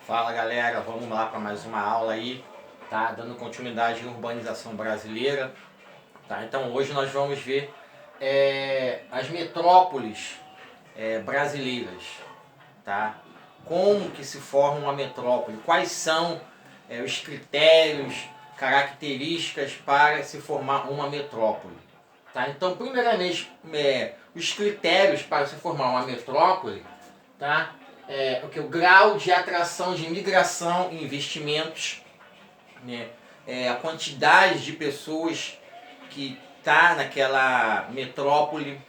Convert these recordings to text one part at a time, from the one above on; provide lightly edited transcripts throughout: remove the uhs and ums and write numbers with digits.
Fala galera, vamos lá para mais uma aula aí, tá? Dando continuidade à urbanização brasileira, tá? Então hoje nós vamos ver as metrópoles brasileiras, tá? Como que se forma uma metrópole, quais são os critérios, características para se formar uma metrópole, tá? Então primeiramente, os critérios para se formar uma metrópole, tá? O grau de atração de imigração e investimentos, né? A quantidade de pessoas que está naquela metrópole,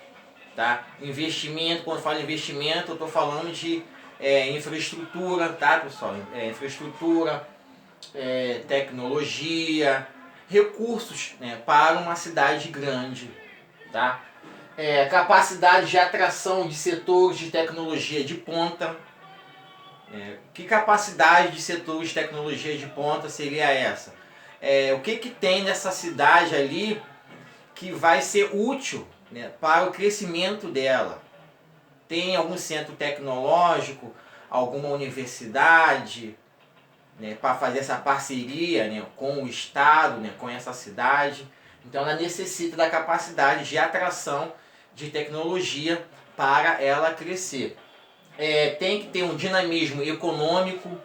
tá? Investimento, quando eu falo investimento, eu estou falando de infraestrutura, tá, pessoal? Infraestrutura, tecnologia, recursos, né, para uma cidade grande, tá? Capacidade de atração de setores de tecnologia de ponta. Que capacidade de setores de tecnologia de ponta seria essa? O que tem nessa cidade ali que vai ser útil, né, para o crescimento dela? Tem algum centro tecnológico, alguma universidade, né, para fazer essa parceria, né, com o Estado, né, com essa cidade? Então ela necessita da capacidade de atração de tecnologia para ela crescer. Tem que ter um dinamismo econômico,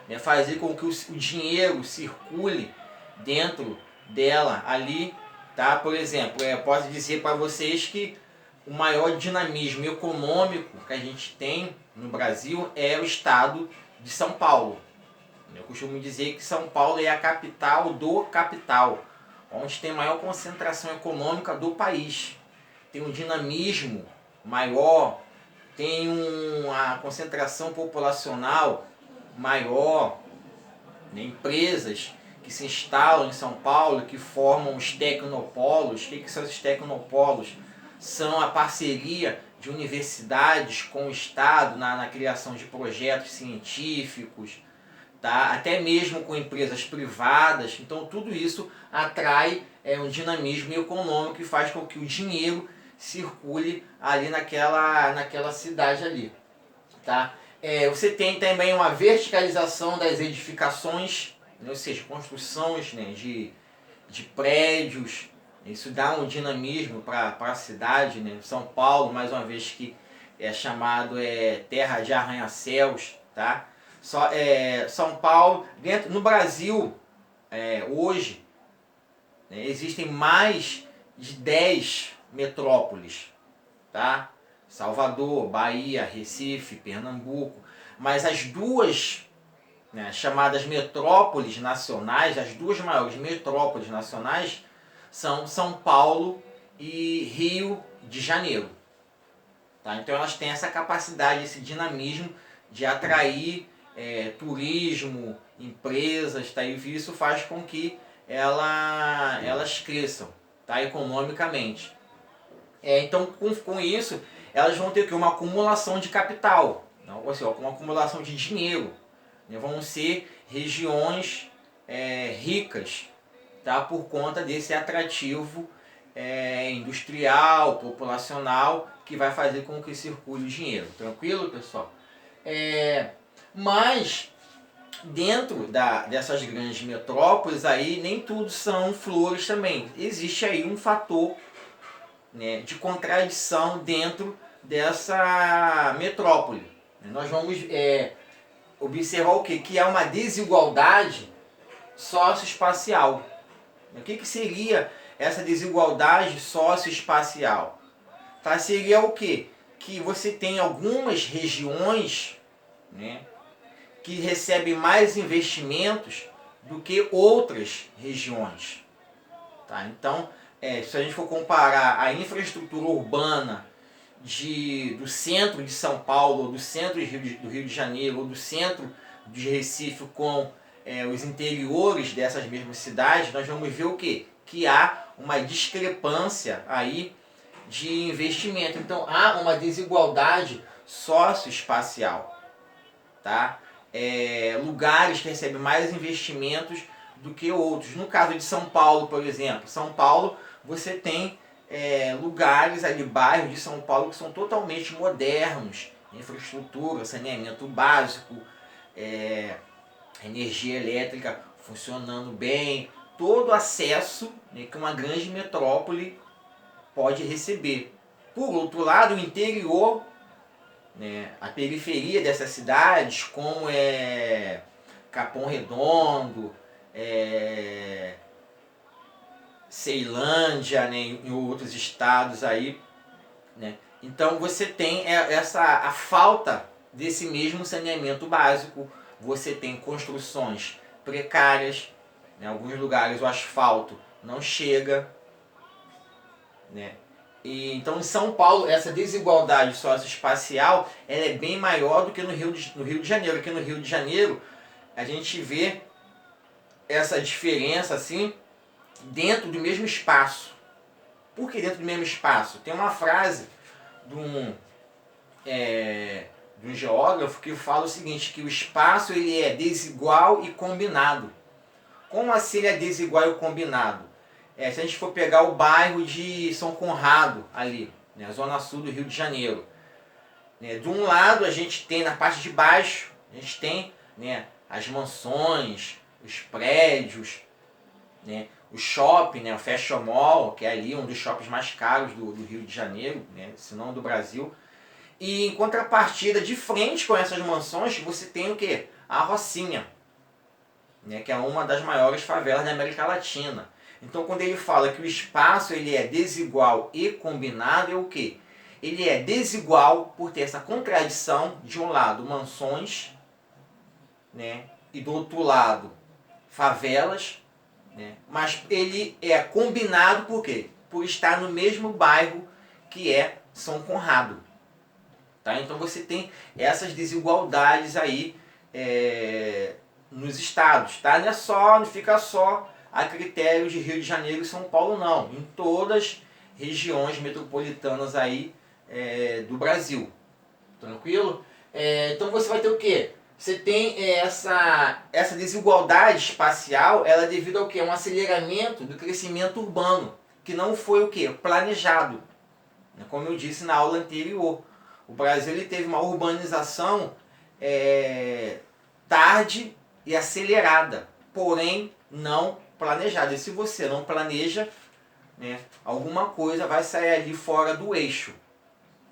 né, fazer com que o dinheiro circule dentro dela ali, tá? Por exemplo, posso dizer para vocês que o maior dinamismo econômico que a gente tem no Brasil é o estado de São Paulo. Eu costumo dizer que São Paulo é a capital do capital, onde tem a maior concentração econômica do país. Tem um dinamismo maior, tem uma concentração populacional maior, né? Empresas que se instalam em São Paulo, que formam os tecnopolos. O que são esses tecnopolos? São a parceria de universidades com o Estado na criação de projetos científicos, tá? Até mesmo com empresas privadas. Então tudo isso atrai um dinamismo econômico e faz com que o dinheiro circule ali naquela cidade ali, tá? Você tem também uma verticalização das edificações, né? Ou seja, construções, né, de prédios. Isso dá um dinamismo para a cidade, né? São Paulo, mais uma vez, que é chamado terra de arranha-céus, tá? São Paulo, no Brasil, hoje, né, existem mais de 10 metrópoles, tá? Salvador, Bahia, Recife, Pernambuco. Mas as duas, né, chamadas metrópoles nacionais, as duas maiores metrópoles nacionais são São Paulo e Rio de Janeiro. Tá? Então elas têm essa capacidade, esse dinamismo de atrair turismo, empresas, tá? E isso faz com que elas cresçam, tá? Economicamente. Então com isso elas vão ter uma acumulação de capital, não? Ou seja, uma acumulação de dinheiro, né? Vão ser regiões ricas, tá? Por conta desse atrativo industrial, populacional, que vai fazer com que circule o dinheiro. Tranquilo, pessoal? Mas dentro dessas grandes metrópoles aí nem tudo são flores também. Existe aí um fator, né, de contradição dentro dessa metrópole. Nós vamos observar o quê? Que há uma desigualdade socioespacial. O que seria essa desigualdade socioespacial? Tá? Seria o quê? Que você tem algumas regiões, né, que recebem mais investimentos do que outras regiões. Tá? Então, se a gente for comparar a infraestrutura urbana do centro de São Paulo, ou do centro do Rio de Janeiro, ou do centro de Recife com os interiores dessas mesmas cidades, nós vamos ver o quê? Que há uma discrepância aí de investimento. Então há uma desigualdade socioespacial, tá? Lugares que recebem mais investimentos do que outros. No caso de São Paulo, por exemplo, São Paulo, você tem lugares ali, bairros de São Paulo que são totalmente modernos, infraestrutura, saneamento básico, energia elétrica funcionando bem, todo acesso, né, que uma grande metrópole pode receber. Por outro lado, o interior, né, a periferia dessas cidades, como Capão Redondo, Ceilândia, né, em outros estados aí, né? Então você tem a falta desse mesmo saneamento básico, você tem construções precárias, em alguns lugares o asfalto não chega, né? E, então em São Paulo essa desigualdade socioespacial ela é bem maior do que no Rio de Janeiro. Aqui no Rio de Janeiro a gente vê essa diferença assim dentro do mesmo espaço. Por que dentro do mesmo espaço? Tem uma frase de um geógrafo que fala o seguinte, que o espaço ele é desigual e combinado. Como assim ele é desigual e combinado? Se a gente for pegar o bairro de São Conrado, ali, né, zona sul do Rio de Janeiro, né, de um lado a gente tem, na parte de baixo, a gente tem, né, as mansões, os prédios, né, o shopping, né, o Fashion Mall, que é ali um dos shoppings mais caros do Rio de Janeiro, né, se não do Brasil. E em contrapartida, de frente com essas mansões, você tem o quê? A Rocinha, né, que é uma das maiores favelas da América Latina. Então quando ele fala que o espaço ele é desigual e combinado, é o quê? Ele é desigual por ter essa contradição, de um lado mansões, né, e do outro lado favelas, né, mas ele é combinado por quê? Por estar no mesmo bairro que é São Conrado. Tá? Então você tem essas desigualdades aí nos estados. Tá? Não fica só a critério de Rio de Janeiro e São Paulo, não. Em todas as regiões metropolitanas aí do Brasil. Tranquilo? Então você vai ter o quê? Você tem essa desigualdade espacial, ela é devido ao quê? Um aceleramento do crescimento urbano, que não foi o quê? Planejado. Como eu disse na aula anterior. O Brasil ele teve uma urbanização tarde e acelerada, porém não planejada. E se você não planeja, né, alguma coisa vai sair ali fora do eixo.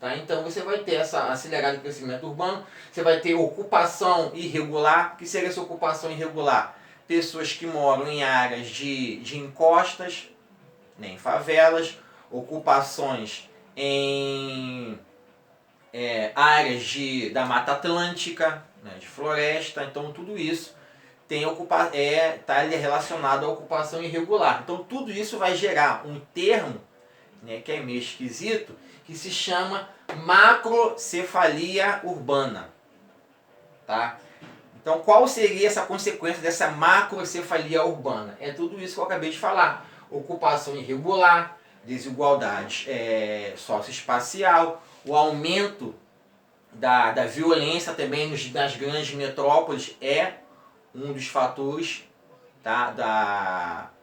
Tá? Então você vai ter essa acelerada de crescimento urbano, você vai ter ocupação irregular. O que seria essa ocupação irregular? Pessoas que moram em áreas de encostas, né, em favelas, ocupações em áreas da Mata Atlântica, né, de floresta. Então tudo isso está relacionado à ocupação irregular. Então tudo isso vai gerar um termo, né, que é meio esquisito, que se chama macrocefalia urbana. Tá? Então qual seria essa consequência dessa macrocefalia urbana? É tudo isso que eu acabei de falar. Ocupação irregular, desigualdade socioespacial, o aumento da violência também nas grandes metrópoles é um dos fatores, tá,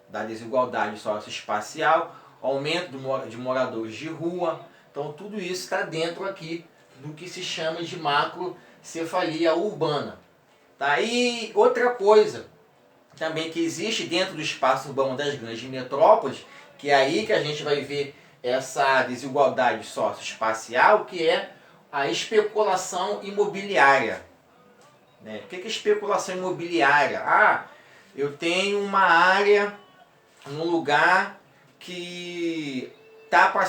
da desigualdade socioespacial, aumento de moradores de rua. Então tudo isso está dentro aqui do que se chama de macrocefalia urbana. Tá? E outra coisa também que existe dentro do espaço urbano das grandes metrópoles, que é aí que a gente vai ver essa desigualdade socioespacial, que é a especulação imobiliária. Né? O que é especulação imobiliária? Eu tenho uma área, um lugar que tá para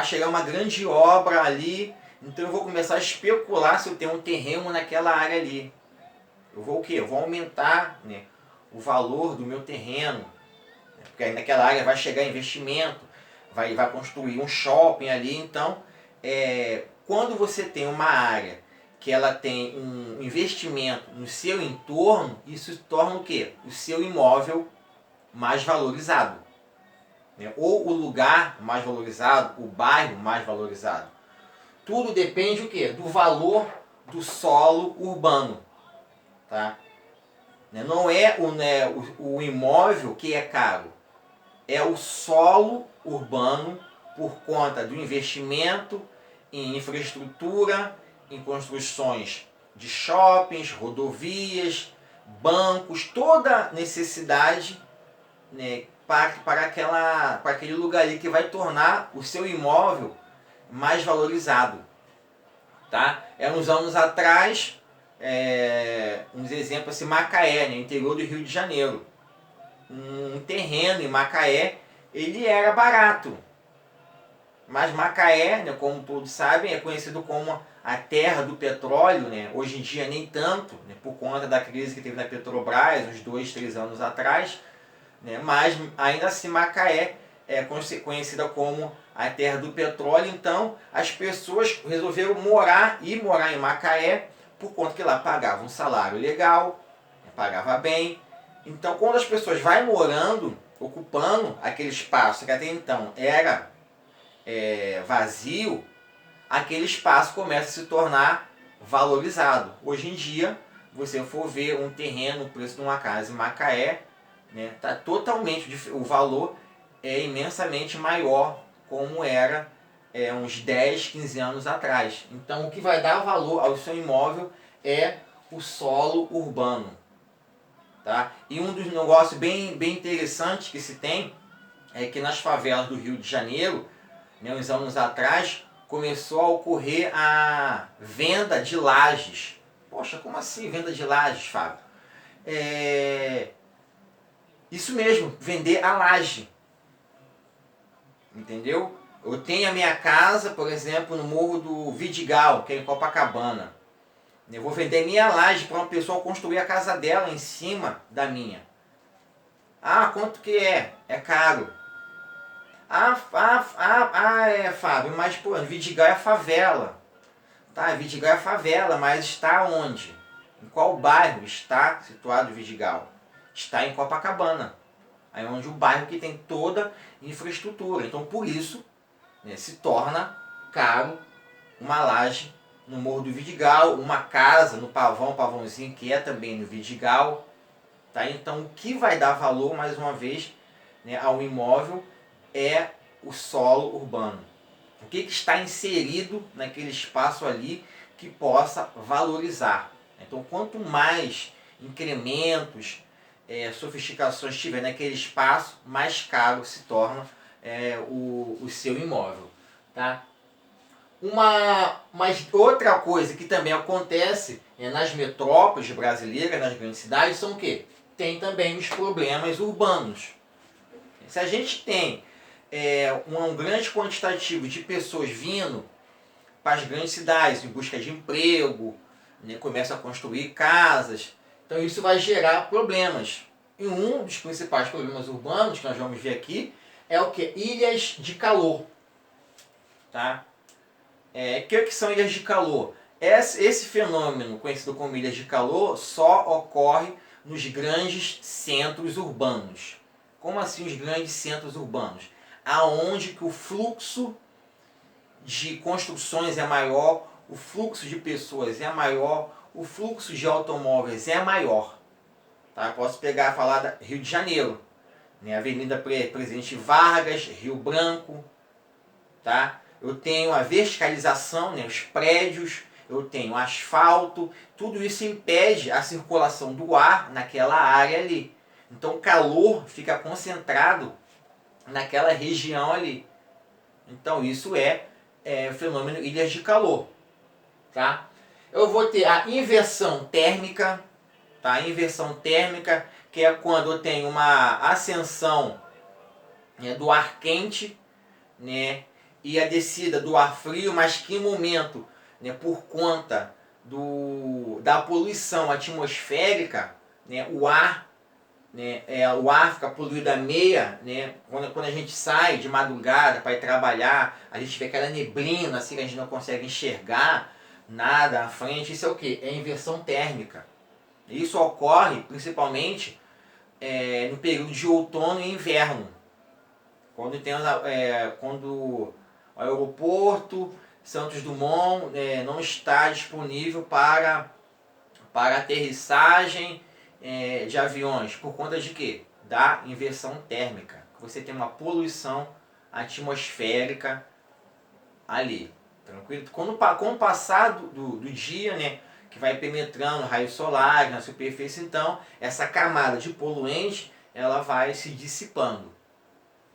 chegar uma grande obra ali, então eu vou começar a especular se eu tenho um terreno naquela área ali. Eu vou o quê? Eu vou aumentar, né, o valor do meu terreno, né, porque aí naquela área vai chegar investimento, vai construir um shopping ali. Então, quando você tem uma área que ela tem um investimento no seu entorno, isso torna o quê? O seu imóvel mais valorizado, né? Ou o lugar mais valorizado, o bairro mais valorizado. Tudo depende o quê? Do valor do solo urbano. Tá? Não é o imóvel que é caro, é o solo urbano por conta do investimento em infraestrutura, em construções de shoppings, rodovias, bancos, toda necessidade, né, para aquele lugar ali que vai tornar o seu imóvel mais valorizado. Tá? Uns anos atrás, uns exemplos assim, Macaé, né, interior do Rio de Janeiro. Um terreno em Macaé, ele era barato. Mas Macaé, né, como todos sabem, é conhecido como a terra do petróleo, né? Hoje em dia nem tanto, né, por conta da crise que teve na Petrobras, uns 2, 3 anos atrás, né? Mas ainda assim Macaé é conhecida como a terra do petróleo. Então as pessoas resolveram morar em Macaé por conta que lá pagavam um salário legal, pagava bem. Então quando as pessoas vão morando, ocupando aquele espaço que até então era vazio, aquele espaço começa a se tornar valorizado. Hoje em dia, você for ver um terreno, o preço de uma casa em Macaé, né, tá totalmente, o valor é imensamente maior como era uns 10, 15 anos atrás. Então o que vai dar valor ao seu imóvel é o solo urbano. Tá? E um dos negócios bem interessantes que se tem é que nas favelas do Rio de Janeiro, né, uns anos atrás, começou a ocorrer a venda de lajes. Poxa, como assim venda de lajes, Fábio? Isso mesmo, vender a laje. Entendeu? Eu tenho a minha casa, por exemplo, no Morro do Vidigal, que é em Copacabana. Eu vou vender minha laje para uma pessoa construir a casa dela em cima da minha. Ah, quanto que é? É caro. Fábio, mas pô, Vidigal é favela. Tá, Vidigal é favela, mas está onde? Em qual bairro está situado Vidigal? Está em Copacabana. Aí é onde o bairro que tem toda infraestrutura. Então por isso, né, se torna caro uma laje no Morro do Vidigal, uma casa no Pavãozinho, que é também no Vidigal. Tá? Então o que vai dar valor, mais uma vez, né, ao imóvel é o solo urbano. O que está inserido naquele espaço ali que possa valorizar. Então quanto mais incrementos, sofisticações tiver naquele espaço, mais caro se torna o seu imóvel. Tá? Mas outra coisa que também acontece nas metrópoles brasileiras, nas grandes cidades, são o quê? Tem também os problemas urbanos. Se a gente tem um grande quantitativo de pessoas vindo para as grandes cidades em busca de emprego, né, começam a construir casas, então isso vai gerar problemas. E um dos principais problemas urbanos que nós vamos ver aqui é o que? Ilhas de calor. Tá? Que são ilhas de calor? Esse fenômeno, conhecido como ilhas de calor, só ocorre nos grandes centros urbanos. Como assim os grandes centros urbanos? Aonde que o fluxo de construções é maior, o fluxo de pessoas é maior, o fluxo de automóveis é maior. Tá? Posso falar da Rio de Janeiro, né? Avenida Presidente Vargas, Rio Branco. Tá? Eu tenho a verticalização, né? Os prédios, eu tenho asfalto, tudo isso impede a circulação do ar naquela área ali. Então o calor fica concentrado naquela região ali. Então isso o fenômeno ilhas de calor. Tá? Eu vou ter a inversão térmica. Tá? A inversão térmica, que é quando eu tenho uma ascensão, né, do ar quente, né, e a descida do ar frio, mas que em momento, né, por conta da poluição atmosférica, né, o ar fica poluído a meia, né? Quando a gente sai de madrugada para ir trabalhar, a gente vê aquela neblina assim que a gente não consegue enxergar nada à frente. Isso é o que? É inversão térmica. Isso ocorre principalmente no período de outono e inverno, quando quando o aeroporto Santos Dumont não está disponível para aterrissagem de aviões. Por conta de quê? Da inversão térmica. Você tem uma poluição atmosférica ali. Tranquilo? Com o passar do dia, né, que vai penetrando raios solares na superfície. Então, essa camada de poluente, ela vai se dissipando.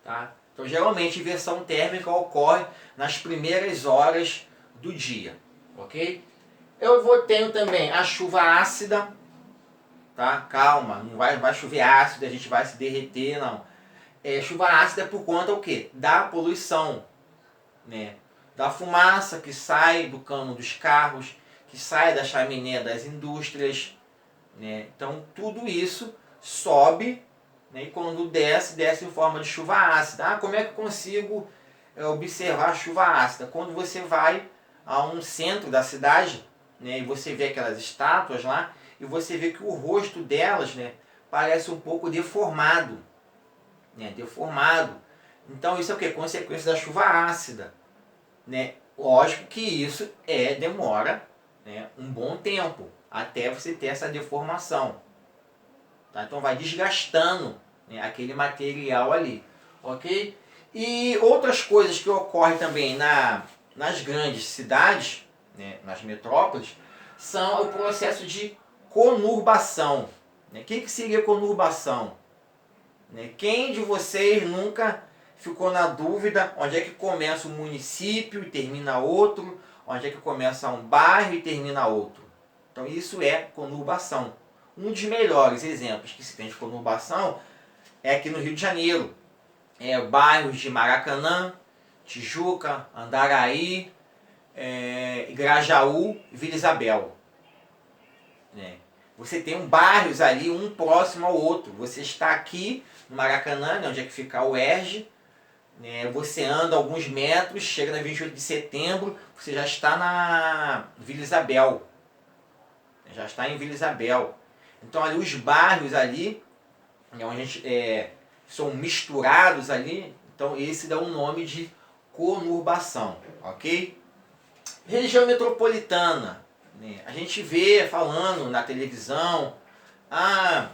Tá? Então, geralmente, inversão térmica ocorre nas primeiras horas do dia. Ok? Tenho também a chuva ácida. Tá? Calma, não vai chover ácido, a gente vai se derreter, não. Chuva ácida é por conta o quê? Da poluição, né? Da fumaça que sai do cano dos carros, que sai da chaminé das indústrias, né? Então tudo isso sobe, né? E quando desce em forma de chuva ácida. Como é que eu consigo observar a chuva ácida? Quando você vai a um centro da cidade, né? E você vê aquelas estátuas lá, e você vê que o rosto delas, né, parece um pouco deformado. Né? Deformado. Então isso é o quê? Consequência da chuva ácida. Né? Lógico que isso demora, né, um bom tempo até você ter essa deformação. Tá? Então vai desgastando, né, aquele material ali. Ok? E outras coisas que ocorrem também nas grandes cidades, né, nas metrópoles, são o processo de conurbação. Né? O que seria conurbação? Né? Quem de vocês nunca ficou na dúvida onde é que começa um município e termina outro, onde é que começa um bairro e termina outro? Então isso é conurbação. Um dos melhores exemplos que se tem de conurbação é aqui no Rio de Janeiro. Bairros de Maracanã, Tijuca, Andaraí, Grajaú e Vila Isabel. Né? Você tem bairros ali, um próximo ao outro. Você está aqui no Maracanã, né, onde é que fica a UERJ, né, você anda alguns metros, chega na 28 de setembro, você já está na Vila Isabel. Já está em Vila Isabel. Então ali os bairros ali, né, onde a gente, são misturados ali, então esse dá um nome de conurbação, ok? Região metropolitana. A gente vê falando na televisão, a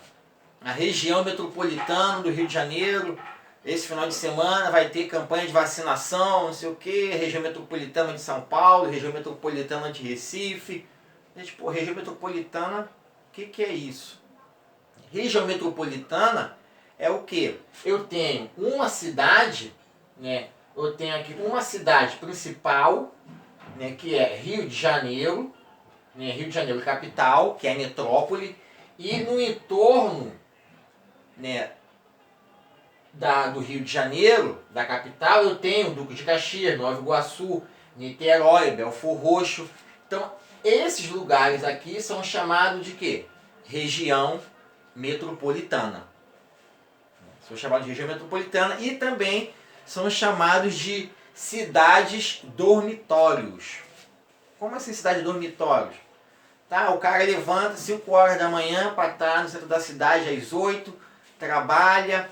região metropolitana do Rio de Janeiro, esse final de semana vai ter campanha de vacinação, não sei o que, região metropolitana de São Paulo, região metropolitana de Recife. Gente, região metropolitana, o que é isso? Região metropolitana é o que? Eu tenho uma cidade, né? Eu tenho aqui uma cidade principal, né, que é Rio de Janeiro, né, Rio de Janeiro capital, que é a metrópole, e no entorno, né, do Rio de Janeiro, da capital, eu tenho Duque de Caxias, Nova Iguaçu, Niterói, Belfor Roxo. Então, esses lugares aqui são chamados de quê? Região metropolitana. São chamados de região metropolitana e também são chamados de cidades dormitórios. Como assim cidade dormitórios? Tá, o cara levanta 5 horas da manhã para estar no centro da cidade às 8, trabalha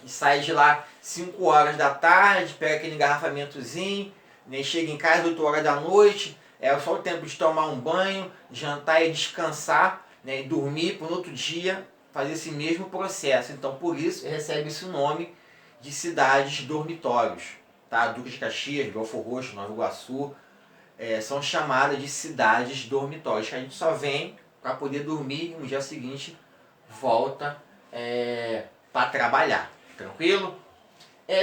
e sai de lá 5 horas da tarde, pega aquele engarrafamentozinho, né, chega em casa 8 horas da noite, é só o tempo de tomar um banho, jantar e descansar, né, e dormir para no outro dia fazer esse mesmo processo. Então por isso recebe esse nome de cidades dormitórios. Tá? Duque de Caxias, Belfor Roxo, Nova Iguaçu, são chamadas de cidades dormitórios, que a gente só vem para poder dormir e no dia seguinte volta para trabalhar. Tranquilo?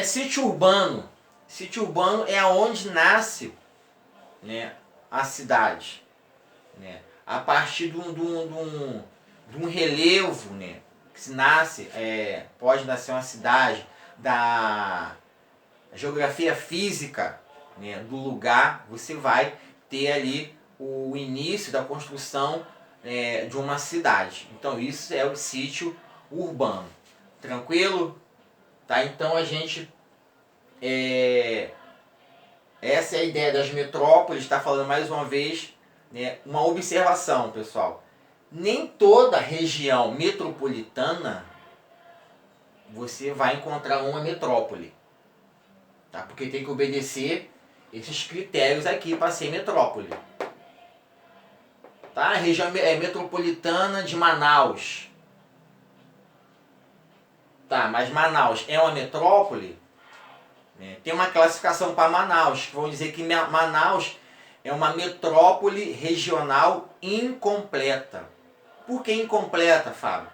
Sítio urbano. Sítio urbano é onde nasce, né, a cidade. Né? A partir de um relevo, né, que se nasce, pode nascer uma cidade, da geografia física, né, do lugar, você vai ter ali o início da construção de uma cidade. Então isso é o sítio urbano. Tranquilo? Tá? Então a gente... essa é a ideia das metrópoles, está falando mais uma vez, né, uma observação, pessoal. Nem toda região metropolitana você vai encontrar uma metrópole. Tá? Porque tem que obedecer esses critérios aqui para ser metrópole. Tá? A região metropolitana de Manaus. Tá, mas Manaus é uma metrópole? Tem uma classificação para Manaus, que vão dizer que Manaus é uma metrópole regional incompleta. Por que incompleta, Fábio?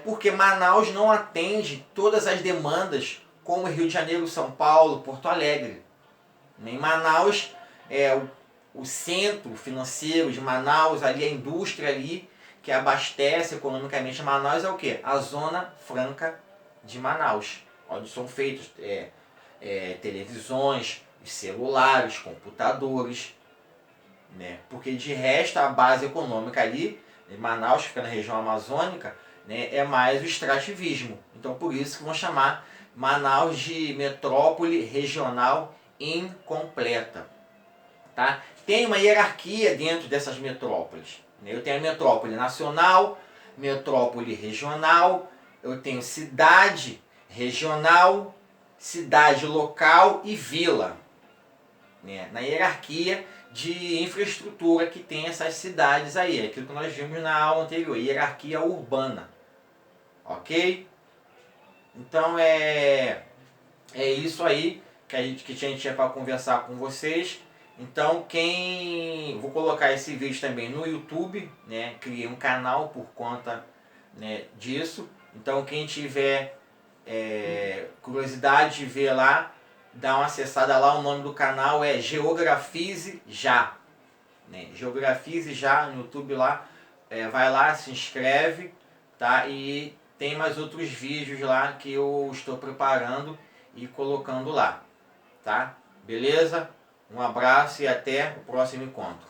Porque Manaus não atende todas as demandas como Rio de Janeiro, São Paulo, Porto Alegre. Em Manaus, o centro financeiro de Manaus, ali a indústria ali, que abastece economicamente Manaus é o quê? A Zona Franca de Manaus, onde são feitos televisões, celulares, computadores, né? Porque de resto a base econômica ali, em Manaus, que fica na região amazônica, né, é mais o extrativismo. Então por isso que vão chamar Manaus de metrópole regional incompleta. Tá? Tem uma hierarquia dentro dessas metrópoles. Eu tenho a metrópole nacional, metrópole regional, eu tenho cidade regional, cidade local e vila. Né? Na hierarquia de infraestrutura que tem essas cidades aí, aquilo que nós vimos na aula anterior, hierarquia urbana. Ok? Então é isso aí que a gente tinha para conversar com vocês. Então vou colocar esse vídeo também no YouTube, né? Criei um canal por conta, né, disso. Então quem tiver curiosidade de ver lá, dá uma acessada lá, o nome do canal é Geografize Já, né? Geografize Já no YouTube lá, vai lá, se inscreve, tá? E tem mais outros vídeos lá que eu estou preparando e colocando lá, tá? Beleza? Um abraço e até o próximo encontro.